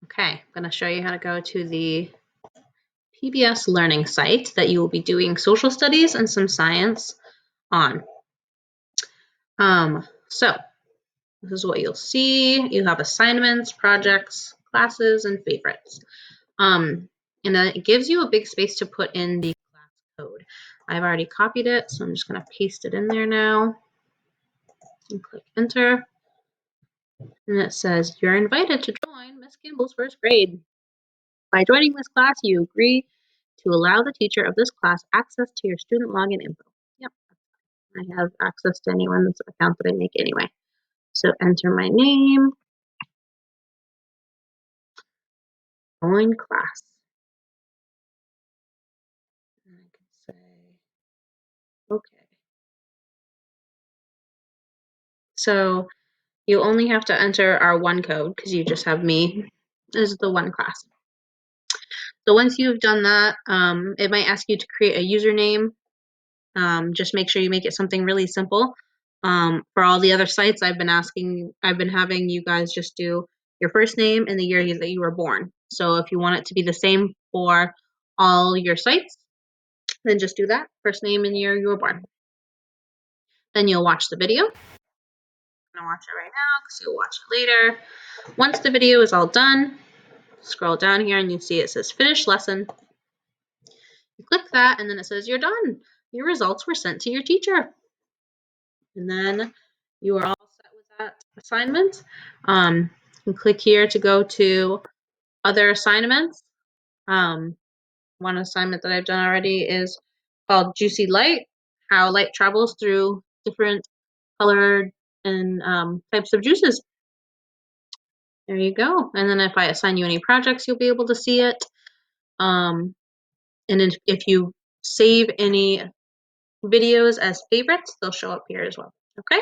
Okay, I'm going to show you how to go to the PBS learning site that you will be doing social studies and some science on. So this is what you'll see. You have assignments, projects, classes, and favorites. And then it gives you a big space to put in the class code. I've already copied it, so I'm just going to paste it in there now. And click enter. And it says, you're invited to join Miss Campbell's first grade. By joining this class, you agree to allow the teacher of this class access to your student login info. Yep, I have access to anyone's account that I make anyway. So enter my name, join class. And I can say, okay. So you only have to enter our one code because you just have me as the one class. So once you've done that, it might ask you to create a username. Just make sure you make it something really simple. For all the other sites, I've been having you guys just do your first name and the year that you were born. So if you want it to be the same for all your sites, then just do that, first name and year you were born. Then you'll watch the video. I'm gonna watch it right now because you'll watch it later. Once the video is all done, scroll down here and you see it says finish lesson. You click that and then it says you're done. Your results were sent to your teacher. And then you are all set with that assignment. You can click here to go to other assignments. One assignment that I've done already is called Juicy Light, how light travels through different colored and types of juices. There you go. And then if I assign you any projects, you'll be able to see it. And if you save any videos as favorites, they'll show up here as well. Okay?